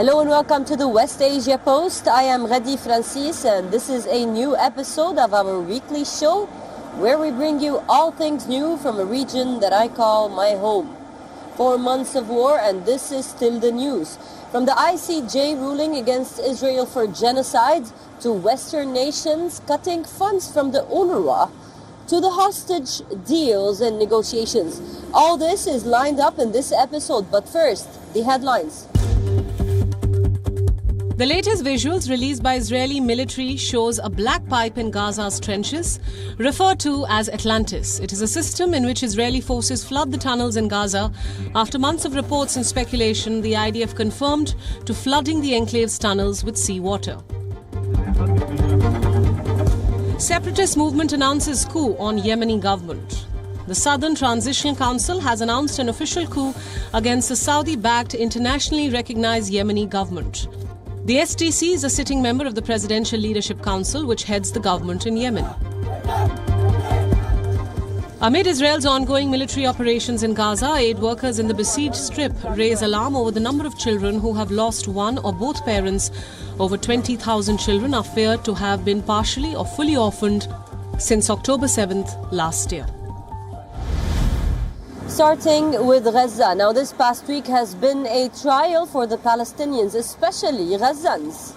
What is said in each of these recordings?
Hello and welcome to the West Asia Post. I am Ghadi Francis and this is a new episode of our weekly show where we bring you all things new from a region that I call my home. 4 months of war and this is still the news. From the ICJ ruling against Israel for genocide to Western nations cutting funds from the UNRWA to the hostage deals and negotiations. All this is lined up in this episode, but first, the headlines. The latest visuals released by Israeli military shows a black pipe in Gaza's trenches, referred to as Atlantis. It is a system in which Israeli forces flood the tunnels in Gaza. After months of reports and speculation, the IDF confirmed to flooding the enclave's tunnels with seawater. Separatist movement announces coup on Yemeni government. The Southern Transitional Council has announced an official coup against the Saudi-backed internationally recognized Yemeni government. The STC is a sitting member of the Presidential Leadership Council, which heads the government in Yemen. Amid Israel's ongoing military operations in Gaza, aid workers in the besieged Strip raise alarm over the number of children who have lost one or both parents. Over 20,000 children are feared to have been partially or fully orphaned since October 7th last year. Starting with Gaza. Now, this past week has been a trial for the Palestinians, especially Gazans.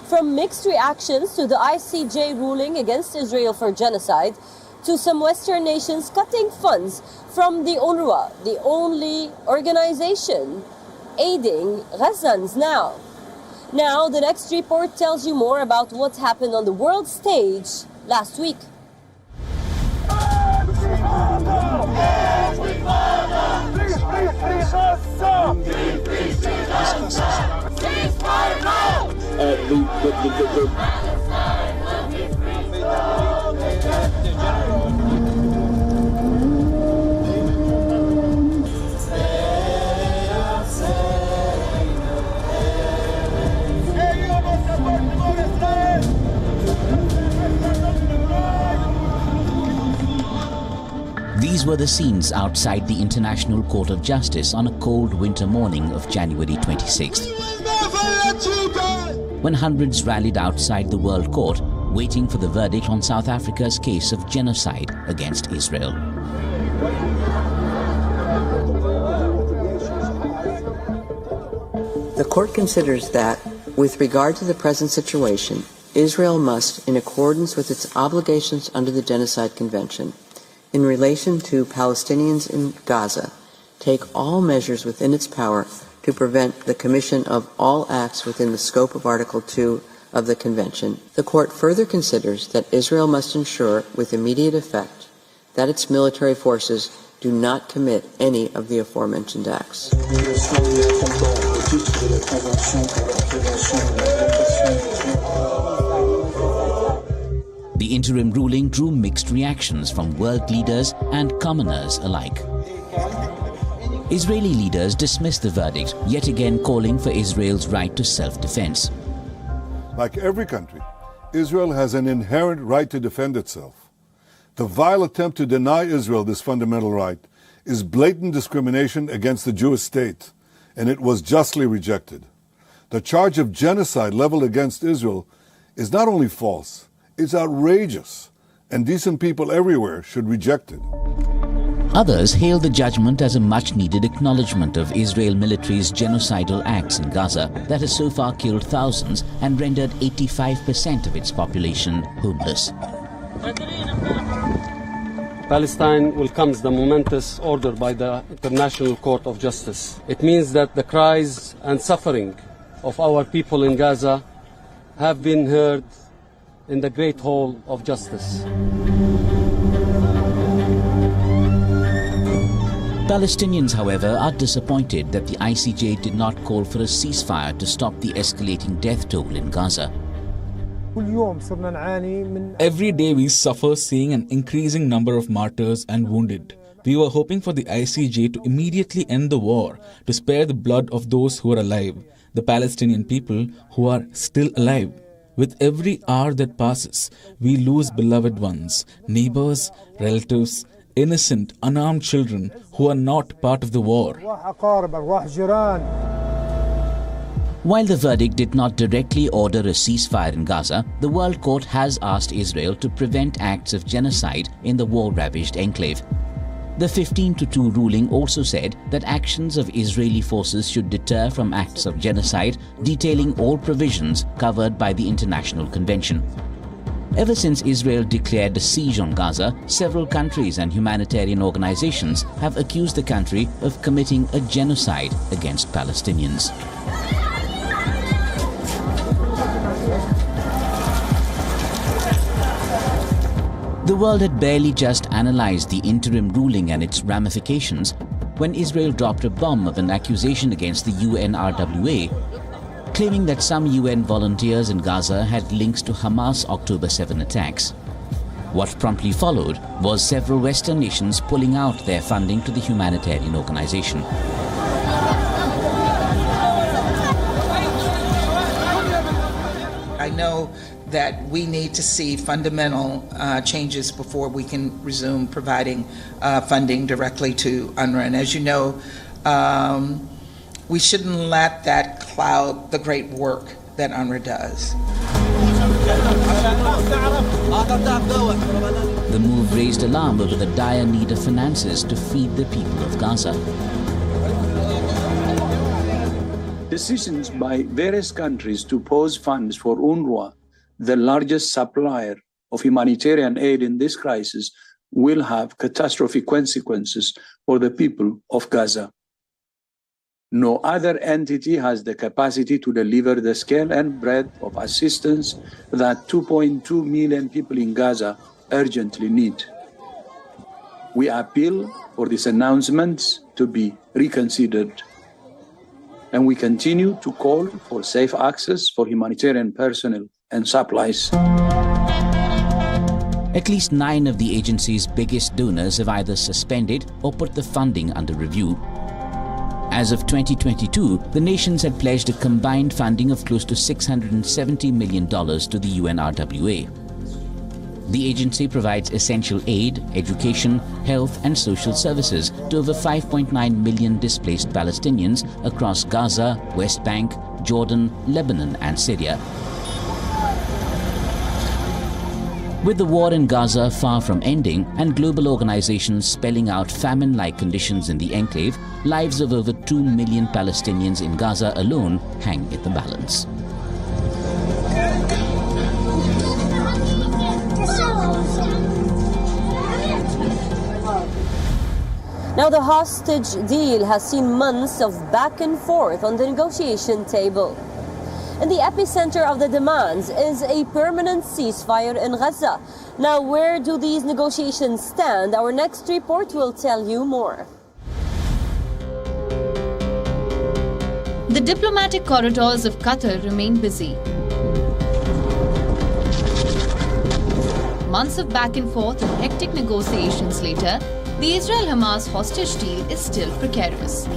From mixed reactions to the ICJ ruling against Israel for genocide, to some Western nations cutting funds from the UNRWA, the only organization aiding Gazans now. Now, the next report tells you more about what happened on the world stage last week. These were the scenes outside the International Court of Justice on a cold winter morning of January 26th, when hundreds rallied outside the World Court, waiting for the verdict on South Africa's case of genocide against Israel. The court considers that, with regard to the present situation, Israel must, in accordance with its obligations under the Genocide Convention, in relation to Palestinians in Gaza, take all measures within its power to prevent the commission of all acts within the scope of Article 2 of the Convention. The Court further considers that Israel must ensure, with immediate effect, that its military forces do not commit any of the aforementioned acts. The interim ruling drew mixed reactions from world leaders and commoners alike. Israeli leaders dismissed the verdict, yet again calling for Israel's right to self-defense. Like every country, Israel has an inherent right to defend itself. The vile attempt to deny Israel this fundamental right is blatant discrimination against the Jewish state, and it was justly rejected. The charge of genocide leveled against Israel is not only false, it's outrageous, and decent people everywhere should reject it. Others hail the judgment as a much-needed acknowledgement of Israel military's genocidal acts in Gaza that has so far killed thousands and rendered 85% of its population homeless. Palestine welcomes the momentous order by the International Court of Justice. It means that the cries and suffering of our people in Gaza have been heard in the great hall of justice. Palestinians, however, are disappointed that the ICJ did not call for a ceasefire to stop the escalating death toll in Gaza. Every day we suffer seeing an increasing number of martyrs and wounded. We were hoping for the ICJ to immediately end the war, to spare the blood of those who are alive, the Palestinian people who are still alive. With every hour that passes, we lose beloved ones, neighbors, relatives, innocent, unarmed children who are not part of the war. While the verdict did not directly order a ceasefire in Gaza, the World Court has asked Israel to prevent acts of genocide in the war-ravaged enclave. The 15-2 ruling also said that actions of Israeli forces should deter from acts of genocide, detailing all provisions covered by the International Convention. Ever since Israel declared a siege on Gaza, several countries and humanitarian organizations have accused the country of committing a genocide against Palestinians. The world had barely just analyzed the interim ruling and its ramifications when Israel dropped a bomb of an accusation against the UNRWA, claiming that some UN volunteers in Gaza had links to Hamas October 7 attacks. What promptly followed was several Western nations pulling out their funding to the humanitarian organization. I know that we need to see fundamental changes before we can resume providing funding directly to UNRWA. And as you know, we shouldn't let that cloud the great work that UNRWA does. The move raised alarm over the dire need of finances to feed the people of Gaza. Decisions by various countries to pause funds for UNRWA, the largest supplier of humanitarian aid in this crisis, will have catastrophic consequences for the people of Gaza. No other entity has the capacity to deliver the scale and breadth of assistance that 2.2 million people in Gaza urgently need. We appeal for these announcements to be reconsidered, and we continue to call for safe access for humanitarian personnel and supplies. At least 9 of the agency's biggest donors have either suspended or put the funding under review. As of 2022, the nations had pledged a combined funding of close to $670 million to the UNRWA. The agency provides essential aid, education, health and social services to over 5.9 million displaced Palestinians across Gaza, West Bank, Jordan, Lebanon and Syria. With the war in Gaza far from ending and global organizations spelling out famine-like conditions in the enclave, lives of over 2 million Palestinians in Gaza alone hang in the balance. Now, the hostage deal has seen months of back and forth on the negotiation table. And the epicenter of the demands is a permanent ceasefire in Gaza. Now, where do these negotiations stand? Our next report will tell you more. The diplomatic corridors of Qatar remain busy. Months of back and forth and hectic negotiations later, the Israel-Hamas hostage deal is still precarious.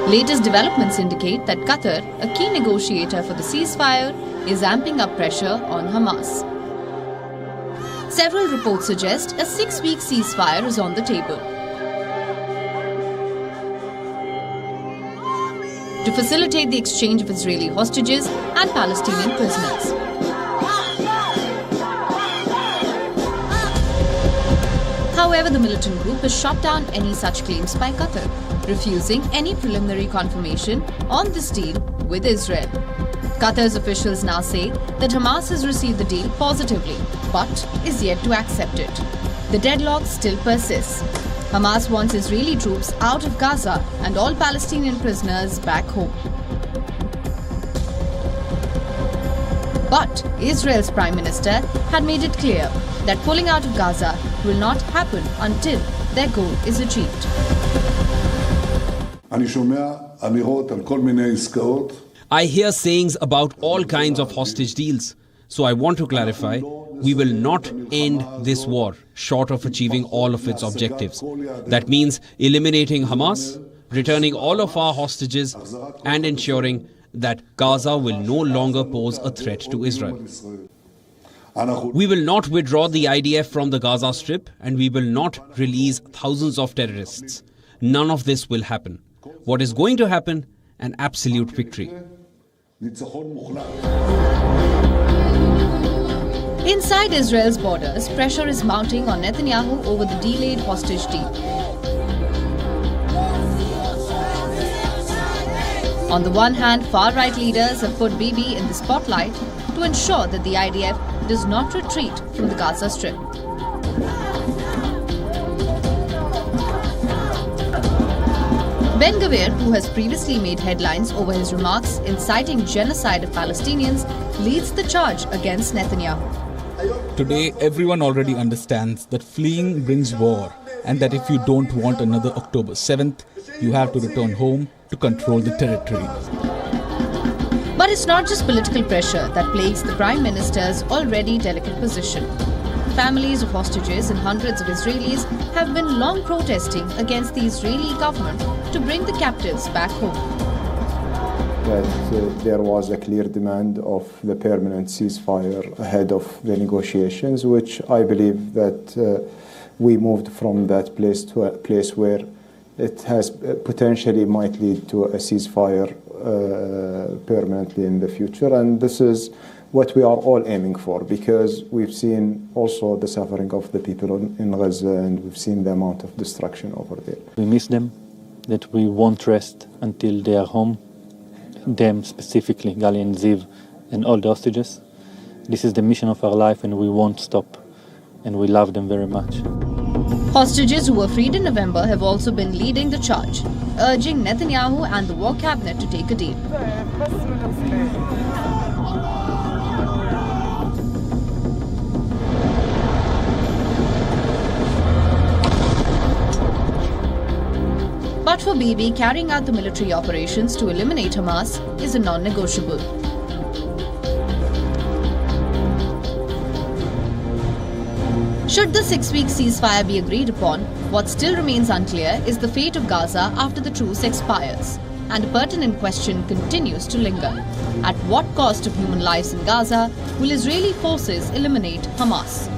Latest developments indicate that Qatar, a key negotiator for the ceasefire, is amping up pressure on Hamas. Several reports suggest a 6-week ceasefire is on the table. To facilitate the exchange of Israeli hostages and Palestinian prisoners. However, the militant group has shot down any such claims by Qatar, refusing any preliminary confirmation on this deal with Israel. Qatar's officials now say that Hamas has received the deal positively, but is yet to accept it. The deadlock still persists. Hamas wants Israeli troops out of Gaza and all Palestinian prisoners back home. But Israel's Prime Minister had made it clear that pulling out of Gaza will not happen until their goal is achieved. I hear sayings about all kinds of hostage deals. So I want to clarify, we will not end this war short of achieving all of its objectives. That means eliminating Hamas, returning all of our hostages and ensuring that Gaza will no longer pose a threat to Israel. We will not withdraw the IDF from the Gaza Strip, and we will not release thousands of terrorists. None of this will happen. What is going to happen? An absolute victory. Inside Israel's borders, pressure is mounting on Netanyahu over the delayed hostage deal. On the one hand, far-right leaders have put Bibi in the spotlight to ensure that the IDF does not retreat from the Gaza Strip. Ben-Gvir, who has previously made headlines over his remarks inciting genocide of Palestinians, leads the charge against Netanyahu. Today, everyone already understands that fleeing brings war, and that if you don't want another October 7th, you have to return home to control the territory. But it's not just political pressure that plagues the Prime Minister's already delicate position. Families of hostages and hundreds of Israelis have been long protesting against the Israeli government to bring the captives back home. That there was a clear demand of the permanent ceasefire ahead of the negotiations, which I believe that we moved from that place to a place where it has potentially might lead to a ceasefire permanently in the future. And this is what we are all aiming for, because we've seen also the suffering of the people in Gaza, and we've seen the amount of destruction over there. We miss them, that we won't rest until they are home. Them specifically, Gali and Ziv, and all the hostages. This is the mission of our life, and we won't stop. And we love them very much. Hostages who were freed in November have also been leading the charge, urging Netanyahu and the war cabinet to take a deal. But for Bibi, carrying out the military operations to eliminate Hamas is a non-negotiable. Should the 6-week ceasefire be agreed upon, what still remains unclear is the fate of Gaza after the truce expires. And a pertinent question continues to linger. At what cost of human lives in Gaza will Israeli forces eliminate Hamas?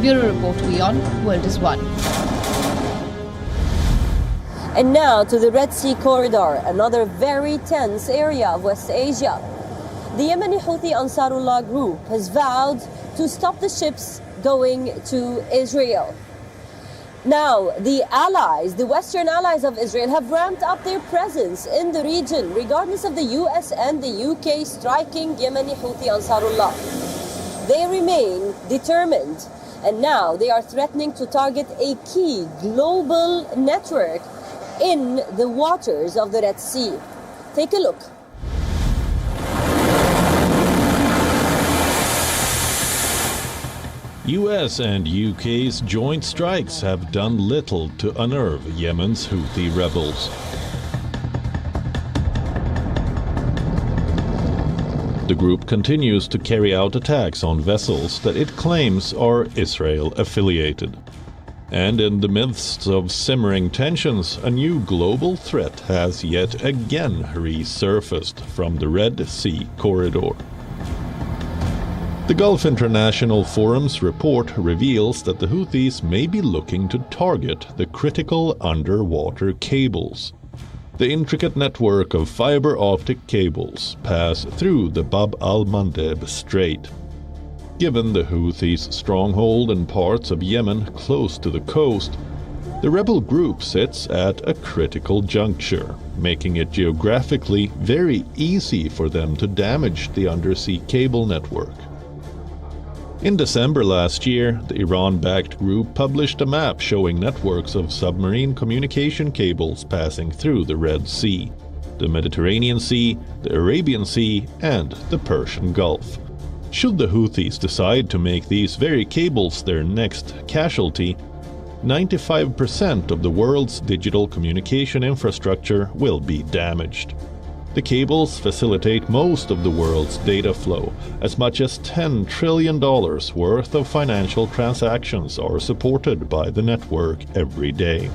Bureau Report WION, World is One. And now to the Red Sea corridor, another very tense area of West Asia. The Yemeni Houthi Ansarullah group has vowed to stop the ships going to Israel. Now, the allies, the Western allies of Israel, have ramped up their presence in the region, regardless of the US and the UK striking Yemeni Houthi Ansarullah. They remain determined, and now they are threatening to target a key global network in the waters of the Red Sea. Take a look. US and UK's joint strikes have done little to unnerve Yemen's Houthi rebels. The group continues to carry out attacks on vessels that it claims are Israel-affiliated. And in the midst of simmering tensions, a new global threat has yet again resurfaced from the Red Sea corridor. The Gulf International Forum's report reveals that the Houthis may be looking to target the critical underwater cables. The intricate network of fiber optic cables pass through the Bab al-Mandeb Strait. Given the Houthis' stronghold in parts of Yemen close to the coast, the rebel group sits at a critical juncture, making it geographically very easy for them to damage the undersea cable network. In December last year, the Iran-backed group published a map showing networks of submarine communication cables passing through the Red Sea, the Mediterranean Sea, the Arabian Sea, and the Persian Gulf. Should the Houthis decide to make these very cables their next casualty, 95% of the world's digital communication infrastructure will be damaged. The cables facilitate most of the world's data flow. As much as $10 trillion worth of financial transactions are supported by the network every day.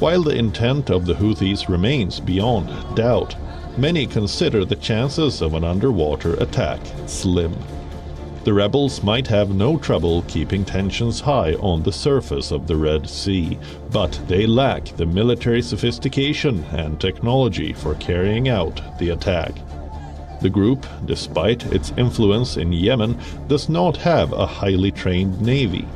While the intent of the Houthis remains beyond doubt, many consider the chances of an underwater attack slim. The rebels might have no trouble keeping tensions high on the surface of the Red Sea, but they lack the military sophistication and technology for carrying out the attack. The group, despite its influence in Yemen, does not have a highly trained navy.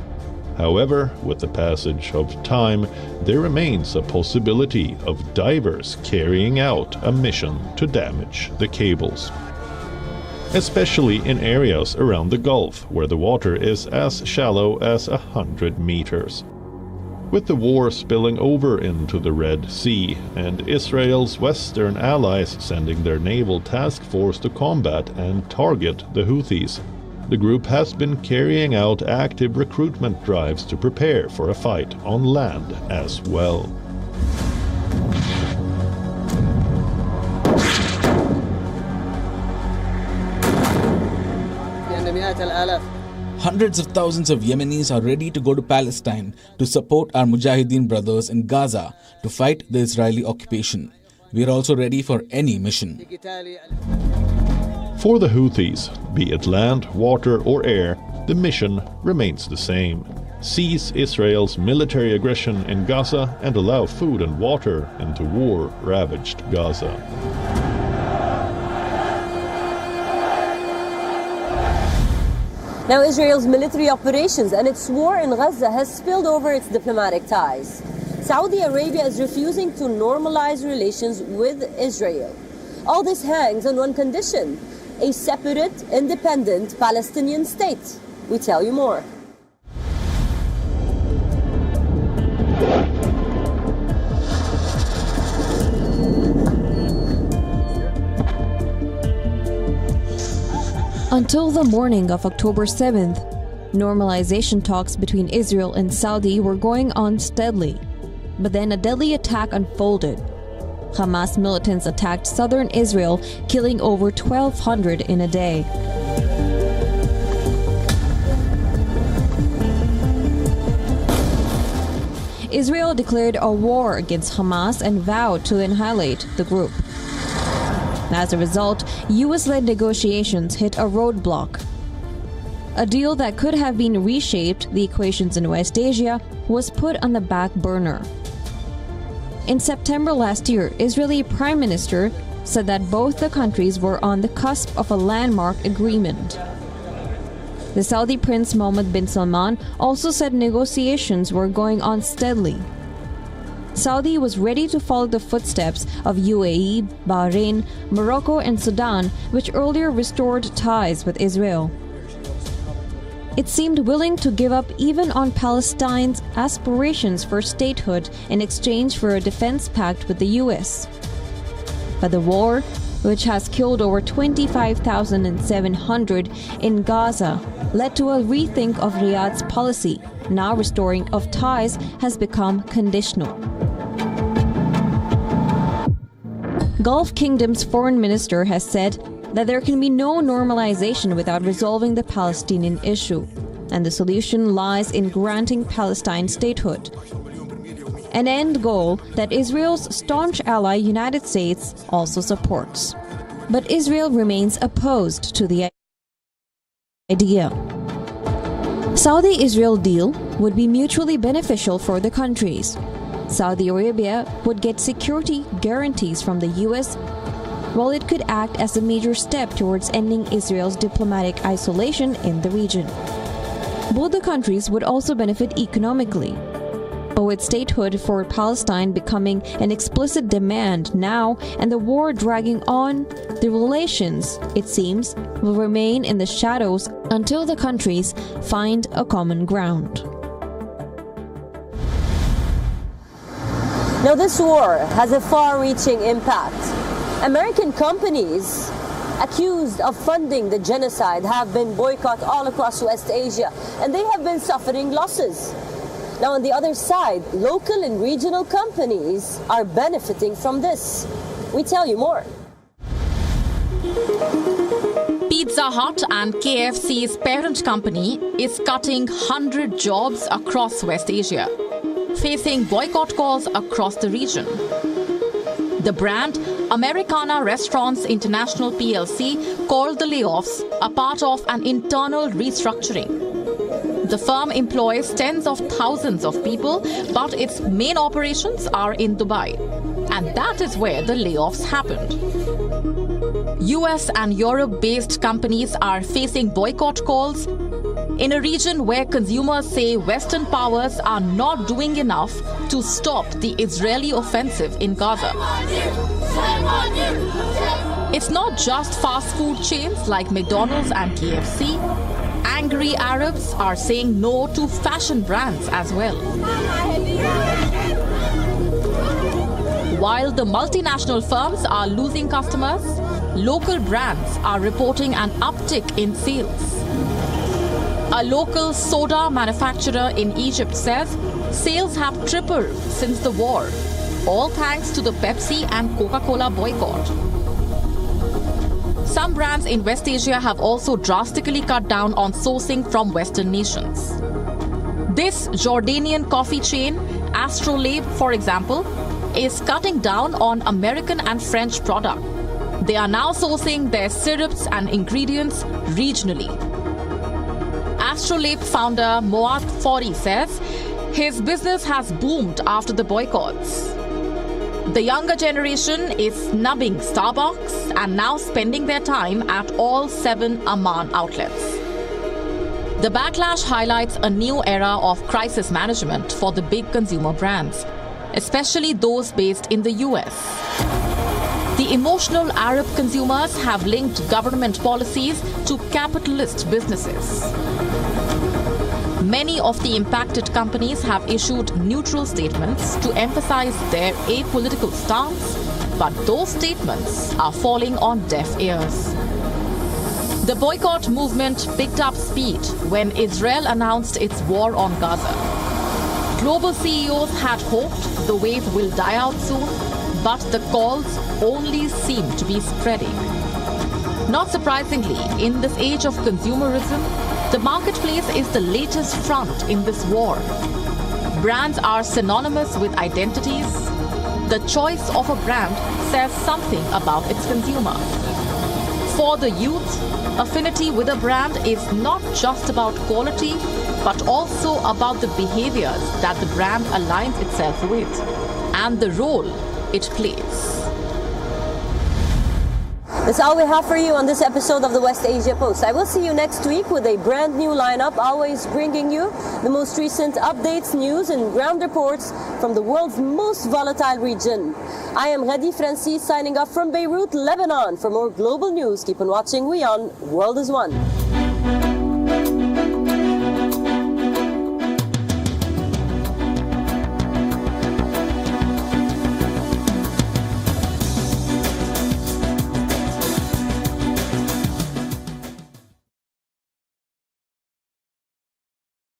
However, with the passage of time, there remains a possibility of divers carrying out a mission to damage the cables. Especially in areas around the Gulf, where the water is as shallow as 100 meters. With the war spilling over into the Red Sea and Israel's Western allies sending their naval task force to combat and target the Houthis, the group has been carrying out active recruitment drives to prepare for a fight on land as well. Hundreds of thousands of Yemenis are ready to go to Palestine to support our Mujahideen brothers in Gaza to fight the Israeli occupation. We are also ready for any mission. For the Houthis, be it land, water or air, the mission remains the same. Seize Israel's military aggression in Gaza and allow food and water into war-ravaged Gaza. Now Israel's military operations and its war in Gaza has spilled over its diplomatic ties. Saudi Arabia is refusing to normalize relations with Israel. All this hangs on one condition: a separate, independent Palestinian state. We tell you more. Until the morning of October 7th, normalization talks between Israel and Saudi were going on steadily. But then a deadly attack unfolded. Hamas militants attacked southern Israel, killing over 1,200 in a day. Israel declared a war against Hamas and vowed to annihilate the group. As a result, US-led negotiations hit a roadblock. A deal that could have been reshaped the equations in West Asia was put on the back burner. In September last year, Israeli Prime Minister said that both the countries were on the cusp of a landmark agreement. The Saudi Prince Mohammed bin Salman also said negotiations were going on steadily. Saudi was ready to follow the footsteps of UAE, Bahrain, Morocco and Sudan, which earlier restored ties with Israel. It seemed willing to give up even on Palestine's aspirations for statehood in exchange for a defense pact with the US. But the war, which has killed over 25,700 in Gaza, led to a rethink of Riyadh's policy. Now restoring of ties has become conditional. Gulf Kingdom's foreign minister has said that there can be no normalization without resolving the Palestinian issue, and the solution lies in granting Palestine statehood. An end goal that Israel's staunch ally United States also supports. But Israel remains opposed to the idea. Saudi-Israel deal would be mutually beneficial for the countries. Saudi Arabia would get security guarantees from the US, while it could act as a major step towards ending Israel's diplomatic isolation in the region. Both the countries would also benefit economically. But with statehood for Palestine becoming an explicit demand now and the war dragging on, the relations, it seems, will remain in the shadows until the countries find a common ground. Now this war has a far-reaching impact. American companies accused of funding the genocide have been boycotted all across West Asia, and they have been suffering losses. Now on the other side, local and regional companies are benefiting from this. We tell you more. Pizza Hut and KFC's parent company is cutting 100 jobs across West Asia. facing boycott calls across the region. The brand Americana Restaurants International PLC called the layoffs a part of an internal restructuring. The firm employs tens of thousands of people, but its main operations are in Dubai. And that is where the layoffs happened. US and Europe-based companies are facing boycott calls in a region where consumers say Western powers are not doing enough to stop the Israeli offensive in Gaza. It's not just fast food chains like McDonald's and KFC. Angry Arabs are saying no to fashion brands as well. While the multinational firms are losing customers, local brands are reporting an uptick in sales. A local soda manufacturer in Egypt says sales have tripled since the war, all thanks to the Pepsi and Coca-Cola boycott. Some brands in West Asia have also drastically cut down on sourcing from Western nations. This Jordanian coffee chain, Astrolabe, for example, is cutting down on American and French products. They are now sourcing their syrups and ingredients regionally. Astrolabe founder Moat Fori says his business has boomed after the boycotts. The younger generation is snubbing Starbucks and now spending their time at all 7 Amman outlets. The backlash highlights a new era of crisis management for the big consumer brands, especially those based in the US. The emotional Arab consumers have linked government policies to capitalist businesses. Many of the impacted companies have issued neutral statements to emphasize their apolitical stance, but those statements are falling on deaf ears. The boycott movement picked up speed when Israel announced its war on Gaza. Global CEOs had hoped the wave will die out soon, but the calls only seem to be spreading. Not surprisingly, in this age of consumerism, the marketplace is the latest front in this war. Brands are synonymous with identities. The choice of a brand says something about its consumer. For the youth, affinity with a brand is not just about quality, but also about the behaviors that the brand aligns itself with and the role it plays. That's all we have for you on this episode of the West Asia Post. I will see you next week with a brand new lineup, always bringing you the most recent updates, news and ground reports from the world's most volatile region. I am Radi Francis signing off from Beirut, Lebanon. For more global news, keep on watching WION World is One.